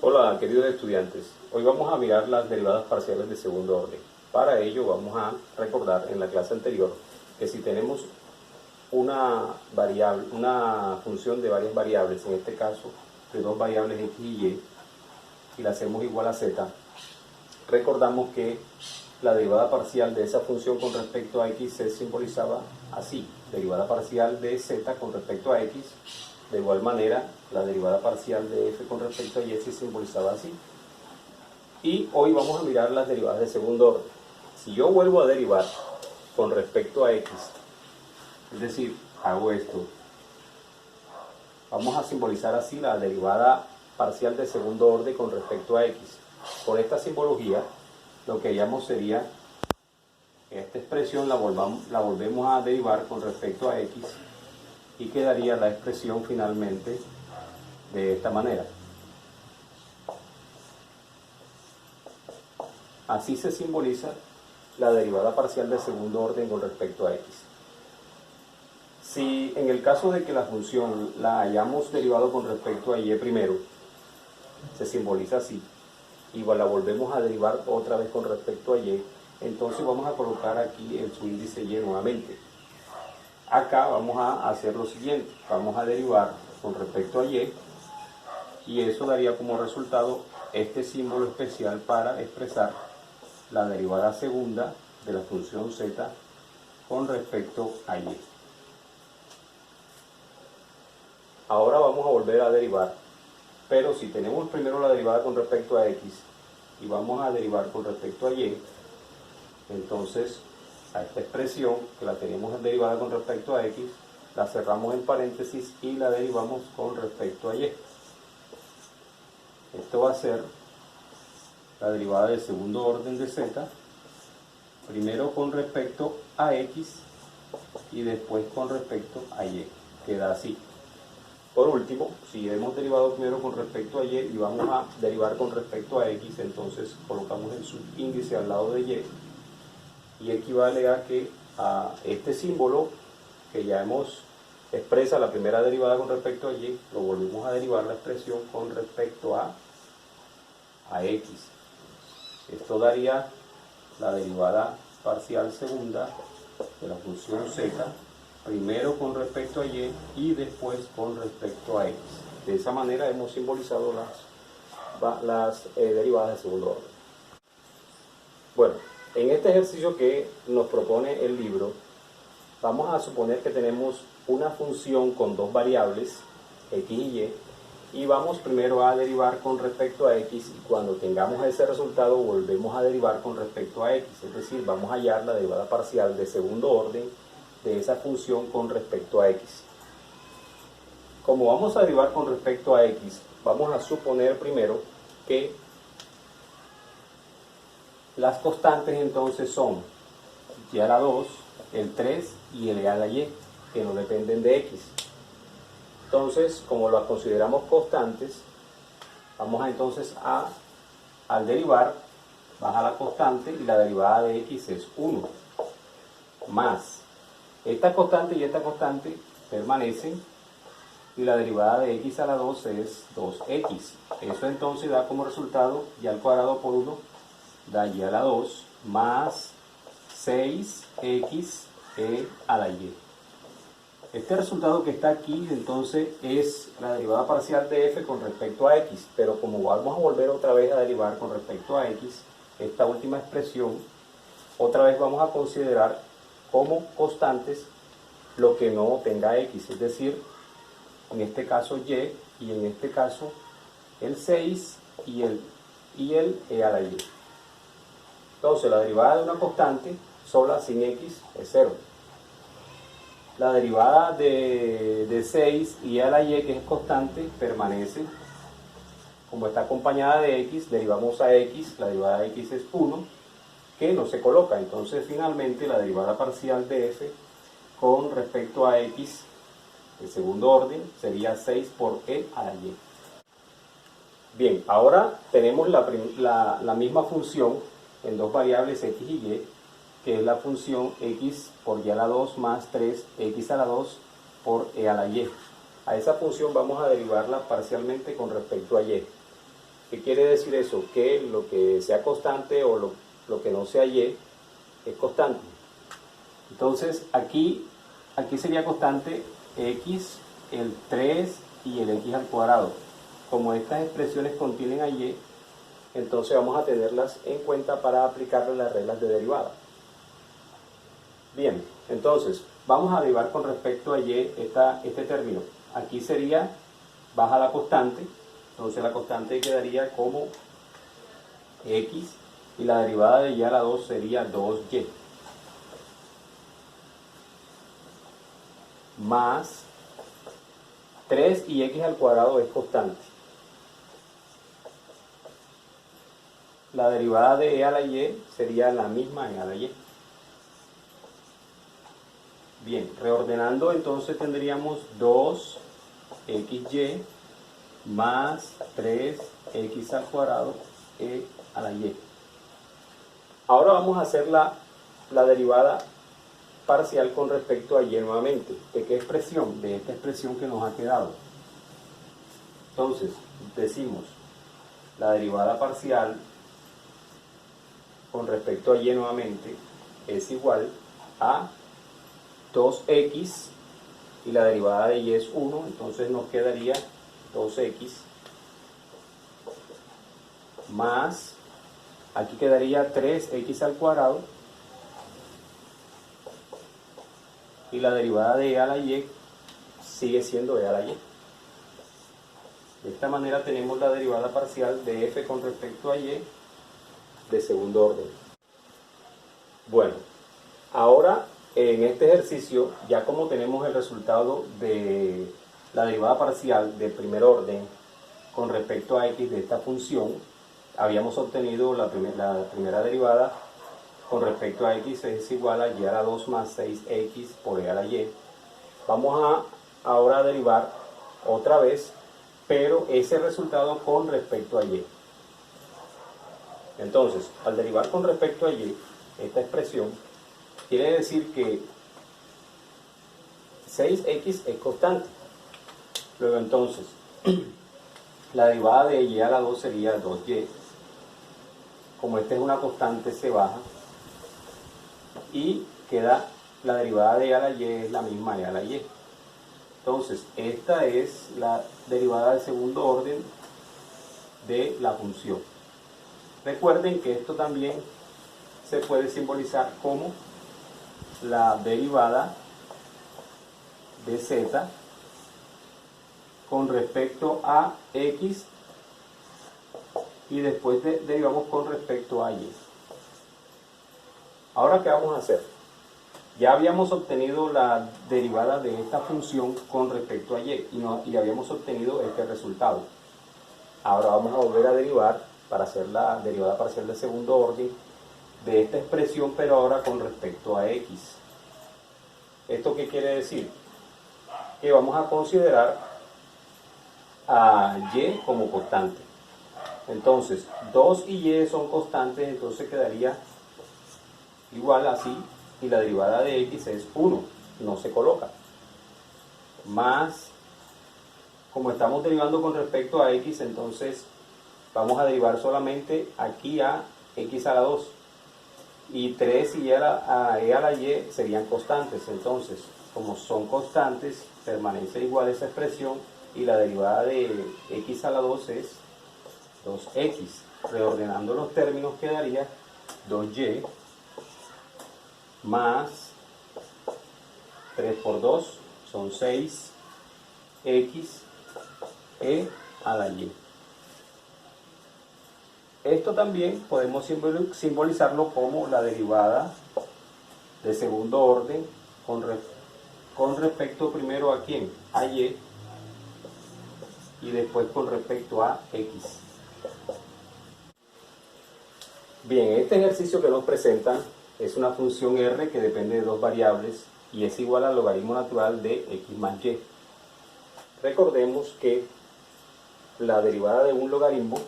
Hola queridos estudiantes, hoy vamos a mirar las derivadas parciales de segundo orden. Para ello vamos a recordar en la clase anterior que si tenemos una función de varias variables, en este caso de dos variables x y la hacemos igual a z, recordamos que la derivada parcial de esa función con respecto a x se simbolizaba así: derivada parcial de z con respecto a x. De igual manera, la derivada parcial de f con respecto a y se simbolizaba así. Y hoy vamos a mirar las derivadas de segundo orden. Si yo vuelvo a derivar con respecto a x, es decir, hago esto, vamos a simbolizar así la derivada parcial de segundo orden con respecto a x. Por esta simbología, lo que haríamos sería esta expresión la volvemos a derivar con respecto a x y quedaría la expresión finalmente de esta manera. Así se simboliza la derivada parcial de segundo orden con respecto a x. Si en el caso de que la función la hayamos derivado con respecto a y primero, se simboliza así, y la volvemos a derivar otra vez con respecto a y, entonces vamos a colocar aquí el subíndice y nuevamente. Acá vamos a hacer lo siguiente: vamos a derivar con respecto a y eso daría como resultado este símbolo especial para expresar la derivada segunda de la función z con respecto a y. Ahora vamos a volver a derivar, pero si tenemos primero la derivada con respecto a x y vamos a derivar con respecto a y, entonces a esta expresión que la tenemos derivada con respecto a x, la cerramos en paréntesis y la derivamos con respecto a y. Esto va a ser la derivada del segundo orden de z, primero con respecto a x y después con respecto a y. Queda así. Por último, si hemos derivado primero con respecto a y vamos a derivar con respecto a x, entonces colocamos el subíndice al lado de y equivale a que a este símbolo que ya hemos expresa la primera derivada con respecto a y, lo volvemos a derivar la expresión con respecto a x. Esto daría la derivada parcial segunda de la función z, primero con respecto a y después con respecto a x. De esa manera hemos simbolizado las derivadas de segundo orden. Bueno, en este ejercicio que nos propone el libro, vamos a suponer que tenemos una función con dos variables, x y vamos primero a derivar con respecto a x, y cuando tengamos ese resultado volvemos a derivar con respecto a x, es decir, vamos a hallar la derivada parcial de segundo orden de esa función con respecto a x. Como vamos a derivar con respecto a x, vamos a suponer primero que las constantes entonces son y a la 2, el 3 y el e a la y, que no dependen de x. Entonces, como las consideramos constantes, vamos entonces al derivar, baja la constante y la derivada de x es 1, más esta constante y esta constante permanecen y la derivada de x a la 2 es 2x. Eso entonces da como resultado y al cuadrado por 1 da y a la 2 más 6x e a la y. Este resultado que está aquí entonces es la derivada parcial de f con respecto a x, pero como vamos a volver otra vez a derivar con respecto a x, esta última expresión, otra vez vamos a considerar como constantes lo que no tenga x, es decir, en este caso y en este caso el 6 y el e a la y. Entonces la derivada de una constante sola sin x es 0. La derivada de 6 y a la y, que es constante, permanece. Como está acompañada de x, derivamos a x, la derivada de x es 1, que no se coloca. Entonces finalmente la derivada parcial de f con respecto a x, el segundo orden, sería 6 por e a la y. Bien, ahora tenemos la misma función en dos variables x y y, que es la función x por y a la 2 más 3x a la 2 por e a la y. A esa función vamos a derivarla parcialmente con respecto a y. ¿Qué quiere decir eso? Que lo que sea constante o lo que no sea y es constante. Entonces aquí sería constante x, el 3 y el x al cuadrado. Como estas expresiones contienen a y, entonces vamos a tenerlas en cuenta para aplicarle las reglas de derivada. Bien, entonces vamos a derivar con respecto a y este término. Aquí sería baja la constante, entonces la constante quedaría como x y la derivada de y a la 2 sería 2y más 3 y x al cuadrado es constante. La derivada de e a la y sería la misma e a la y. Bien, reordenando entonces tendríamos 2xy más 3x al cuadrado e a la y. Ahora vamos a hacer la derivada parcial con respecto a y nuevamente. ¿De qué expresión? De esta expresión que nos ha quedado. Entonces, decimos la derivada parcial con respecto a y nuevamente es igual a 2x y la derivada de y es 1, entonces nos quedaría 2x más, aquí quedaría 3x al cuadrado y la derivada de e a la y sigue siendo e a la y. De esta manera tenemos la derivada parcial de f con respecto a y de segundo orden. Bueno, ahora en este ejercicio, ya como tenemos el resultado de la derivada parcial de primer orden con respecto a x de esta función, habíamos obtenido la primera derivada con respecto a x es igual a y a la 2 más 6x por e a la y. Vamos a ahora derivar otra vez, pero ese resultado con respecto a y. Entonces, al derivar con respecto a y, esta expresión quiere decir que 6x es constante. Luego entonces, la derivada de y a la 2 sería 2y. Como esta es una constante, se baja. Y queda la derivada de y a la y es la misma y a la y. Entonces, esta es la derivada de segundo orden de la función. Recuerden que esto también se puede simbolizar como la derivada de z con respecto a x y después derivamos con respecto a y. Ahora, ¿qué vamos a hacer? Ya habíamos obtenido la derivada de esta función con respecto a y habíamos obtenido este resultado. Ahora vamos a volver a derivar para hacer la derivada parcial de segundo orden de esta expresión, pero ahora con respecto a x. ¿Esto qué quiere decir? Que vamos a considerar a y como constante. Entonces, 2 y y son constantes, entonces quedaría igual así, y la derivada de x es 1, no se coloca. Más, como estamos derivando con respecto a x, entonces vamos a derivar solamente aquí a x a la 2. Y 3 y e a la y serían constantes. Entonces, como son constantes, permanece igual esa expresión y la derivada de x a la 2 es 2x. Reordenando los términos quedaría 2y más 3 por 2 son 6x e a la y. Esto también podemos simbolizarlo como la derivada de segundo orden con respecto primero a quién, a y después con respecto a x. Bien, este ejercicio que nos presentan es una función r que depende de dos variables y es igual al logaritmo natural de x más y. Recordemos que la derivada de un logaritmo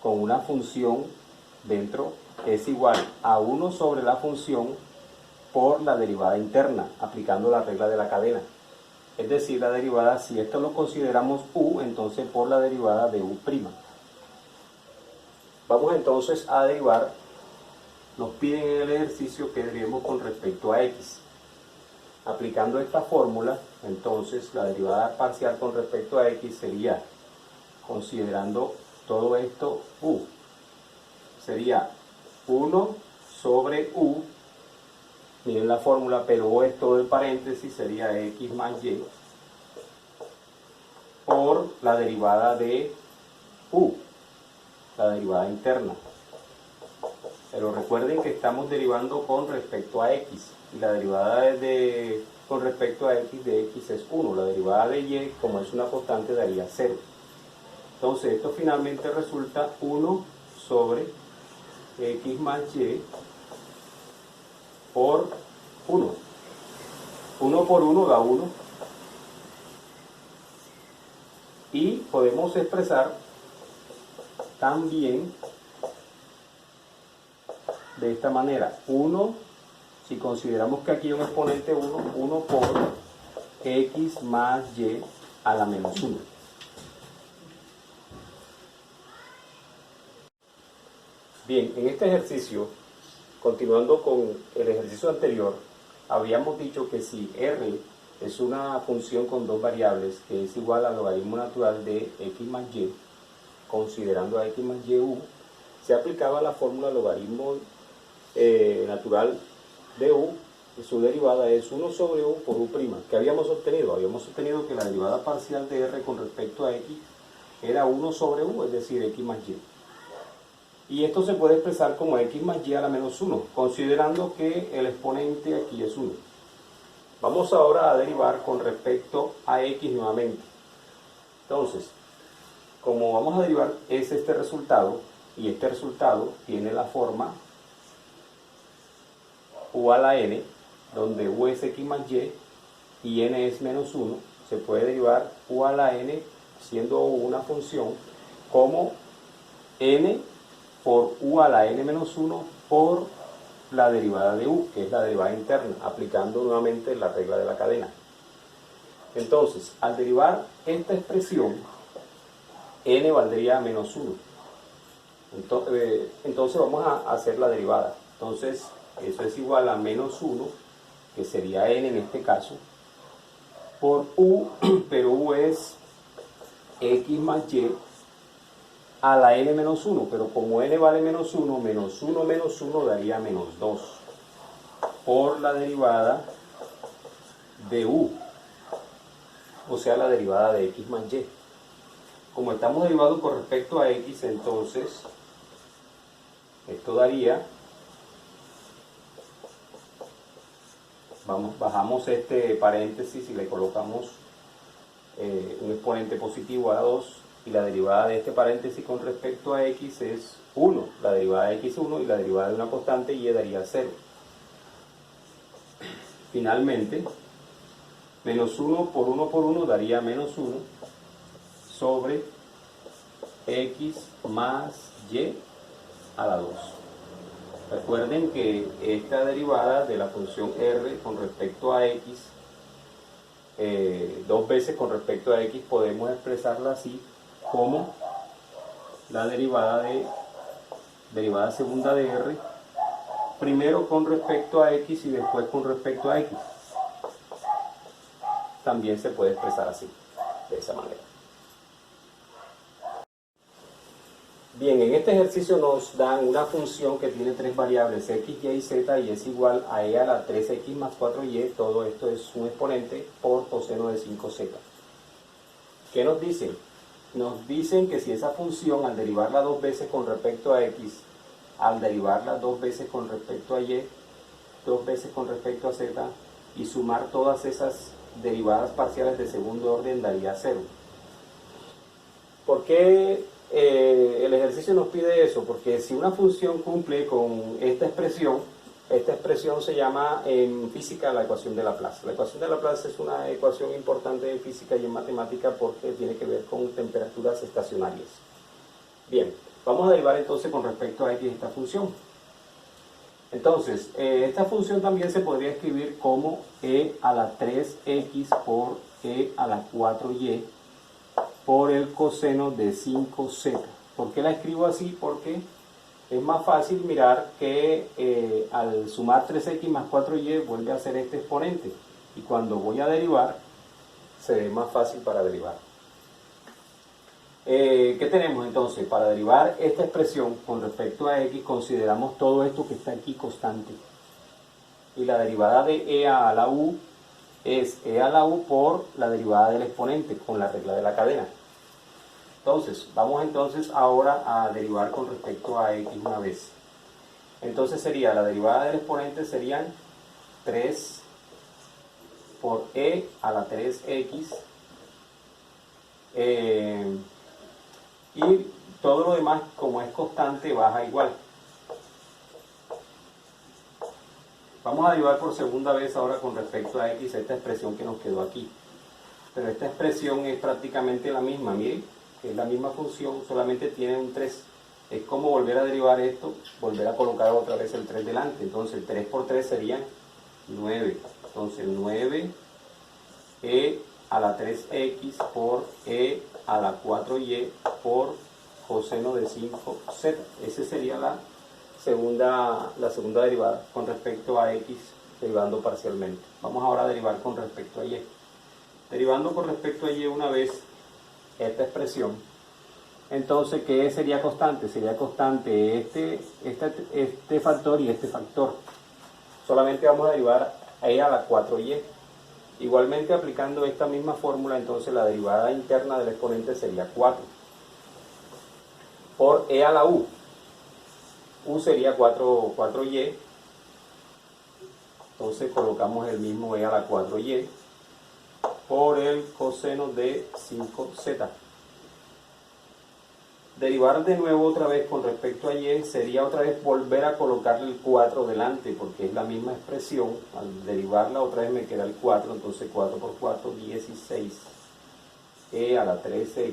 con una función dentro es igual a 1 sobre la función por la derivada interna, aplicando la regla de la cadena. Es decir, la derivada, si esto lo consideramos u, entonces por la derivada de u'. Vamos entonces a derivar, nos piden en el ejercicio que derivemos con respecto a x. Aplicando esta fórmula, entonces la derivada parcial con respecto a x sería, considerando todo esto u, sería 1 sobre u, miren la fórmula, pero u es todo el paréntesis, sería x más y, por la derivada de u, la derivada interna. Pero recuerden que estamos derivando con respecto a x, y la derivada con respecto a x de x es 1, la derivada de y, como es una constante, daría 0. Entonces esto finalmente resulta 1 sobre x más y por 1. 1 por 1 da 1. Y podemos expresar también de esta manera: 1, si consideramos que aquí hay un exponente 1, 1 por x más y a la menos 1. Bien, en este ejercicio, continuando con el ejercicio anterior, habíamos dicho que si r es una función con dos variables que es igual al logaritmo natural de x más y, considerando a x más y u, se aplicaba la fórmula logaritmo natural de u, y su derivada es 1 sobre u por u'. ¿Qué habíamos obtenido? Habíamos obtenido que la derivada parcial de r con respecto a x era 1 sobre u, es decir, x más y. Y esto se puede expresar como x más y a la menos 1, considerando que el exponente aquí es 1. Vamos ahora a derivar con respecto a x nuevamente. Entonces, como vamos a derivar es este resultado, y este resultado tiene la forma u a la n, donde u es x más y n es menos 1, se puede derivar u a la n, siendo una función, como n por u a la n menos 1 por la derivada de u, que es la derivada interna, aplicando nuevamente la regla de la cadena. Entonces, al derivar esta expresión, n valdría menos 1. Entonces vamos a hacer la derivada. Entonces, eso es igual a menos 1, que sería n en este caso, por u, pero u es x más y a la n menos 1, pero como n vale menos 1 menos 1 daría menos 2, por la derivada de u, o sea, la derivada de x más y. Como estamos derivados con respecto a x, entonces esto daría, bajamos este paréntesis y le colocamos un exponente positivo a 2, y la derivada de este paréntesis con respecto a x es 1, la derivada de x es 1, y la derivada de una constante y daría 0. Finalmente, menos 1 por 1 daría menos 1 sobre x más y a la 2. Recuerden que esta derivada de la función r con respecto a x, dos veces con respecto a x, podemos expresarla así como la derivada segunda de r, primero con respecto a x y después con respecto a x. También se puede expresar así, de esa manera. Bien, en este ejercicio nos dan una función que tiene tres variables, x, y, z, y es igual a e a la 3x más 4y. Todo esto es un exponente por coseno de 5z. ¿Qué nos dicen? Nos dicen que si esa función, al derivarla dos veces con respecto a x, al derivarla dos veces con respecto a y, dos veces con respecto a z, y sumar todas esas derivadas parciales de segundo orden, daría 0. ¿Por qué el ejercicio nos pide eso? Porque si una función cumple con esta expresión se llama en física la ecuación de Laplace. La ecuación de Laplace es una ecuación importante en física y en matemática porque tiene que ver con temperaturas estacionarias. Bien, vamos a derivar entonces con respecto a x esta función. Entonces, esta función también se podría escribir como e a la 3x por e a la 4y por el coseno de 5z. ¿Por qué la escribo así? Porque es más fácil mirar que al sumar 3x más 4y vuelve a ser este exponente. Y cuando voy a derivar, se ve más fácil para derivar. ¿Qué tenemos entonces? Para derivar esta expresión con respecto a x, consideramos todo esto que está aquí constante. Y la derivada de e a la u es e a la u por la derivada del exponente con la regla de la cadena. Entonces, vamos entonces ahora a derivar con respecto a x una vez. Entonces sería, la derivada del exponente serían 3 por e a la 3x. Y todo lo demás, como es constante, baja igual. Vamos a derivar por segunda vez ahora con respecto a x esta expresión que nos quedó aquí. Pero esta expresión es prácticamente la misma, miren, que es la misma función, solamente tiene un 3. Es como volver a derivar esto, volver a colocar otra vez el 3 delante. Entonces el 3 por 3 serían 9. Entonces 9 e a la 3x por e a la 4y por coseno de 5z. Esa sería la segunda derivada con respecto a x, derivando parcialmente. Vamos ahora a derivar con respecto a y. Derivando con respecto a y una vez esta expresión, entonces, ¿qué sería constante? Sería constante este factor y este factor. Solamente vamos a derivar e a la 4y. Igualmente, aplicando esta misma fórmula, entonces la derivada interna del exponente sería 4 por e a la u. U sería 4y. Entonces colocamos el mismo e a la 4y por el coseno de 5z. Derivar de nuevo otra vez con respecto a y sería otra vez volver a colocarle el 4 delante, porque es la misma expresión. Al derivarla otra vez me queda el 4, entonces 4 por 4, 16. E a la 3x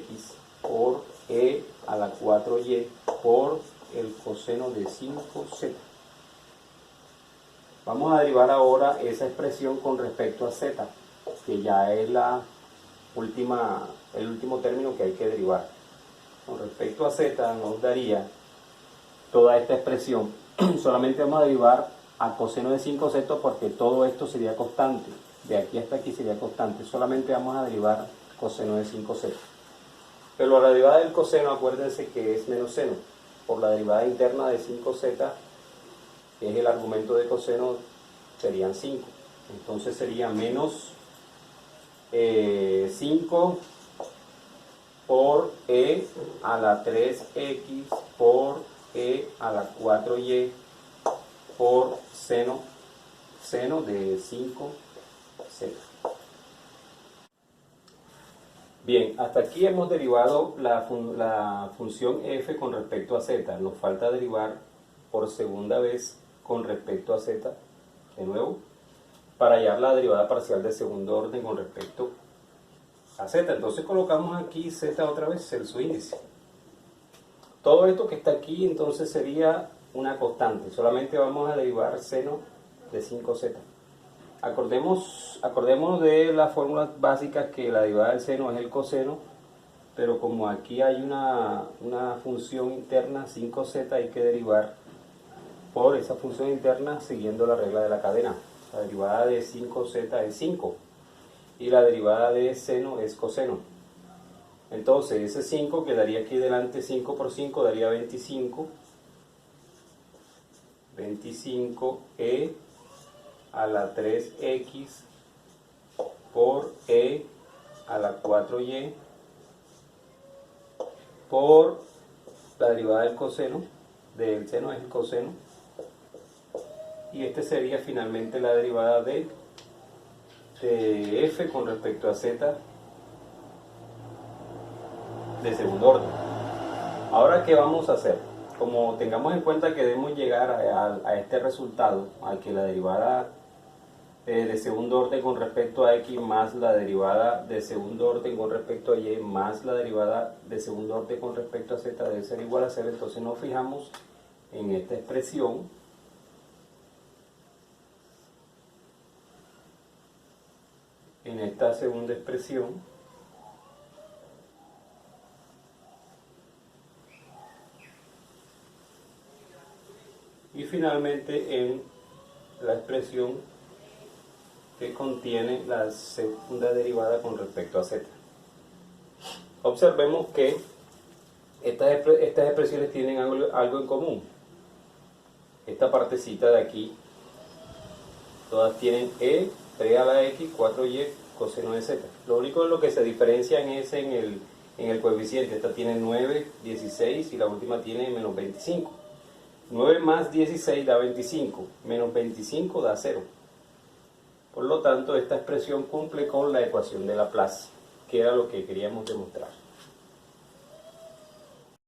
por e a la 4y por el coseno de 5z. Vamos a derivar ahora esa expresión con respecto a z, que ya es el último término que hay que derivar. Con respecto a z nos daría toda esta expresión. Solamente vamos a derivar a coseno de 5z porque todo esto sería constante. De aquí hasta aquí sería constante. Solamente vamos a derivar coseno de 5z. Pero la derivada del coseno, acuérdense que es menos seno. Por la derivada interna de 5z, que es el argumento de coseno, serían 5. Entonces sería menos 5 por e a la 3x por e a la 4y por seno de 5z. Bien, hasta aquí hemos derivado la función f con respecto a z. Nos falta derivar por segunda vez con respecto a z, de nuevo, para hallar la derivada parcial de segundo orden con respecto a z. Entonces colocamos aquí z otra vez, su índice. Todo esto que está aquí entonces sería una constante. Solamente vamos a derivar seno de 5z. Acordémonos de las fórmulas básicas que la derivada del seno es el coseno, pero como aquí hay una función interna 5z, hay que derivar por esa función interna siguiendo la regla de la cadena. La derivada de 5z es 5 y la derivada de seno es coseno. Entonces ese 5 quedaría aquí delante, 5 por 5 daría 25. 25e a la 3x por e a la 4y por la derivada del coseno, del seno es el coseno, y este sería finalmente la derivada de f con respecto a z de segundo orden. Ahora, ¿qué vamos a hacer? Como tengamos en cuenta que debemos llegar a este resultado, al que la derivada de segundo orden con respecto a x más la derivada de segundo orden con respecto a y más la derivada de segundo orden con respecto a z debe ser igual a 0, entonces nos fijamos en esta expresión en esta segunda expresión, y finalmente en la expresión que contiene la segunda derivada con respecto a z. Observemos que estas expresiones tienen algo en común. Esta partecita de aquí, todas tienen e, 3 a la x, 4y, coseno de z. Lo único en lo que se diferencian es en el coeficiente. Esta tiene 9, 16 y la última tiene menos 25. 9 más 16 da 25, menos 25 da 0. Por lo tanto, esta expresión cumple con la ecuación de Laplace, que era lo que queríamos demostrar.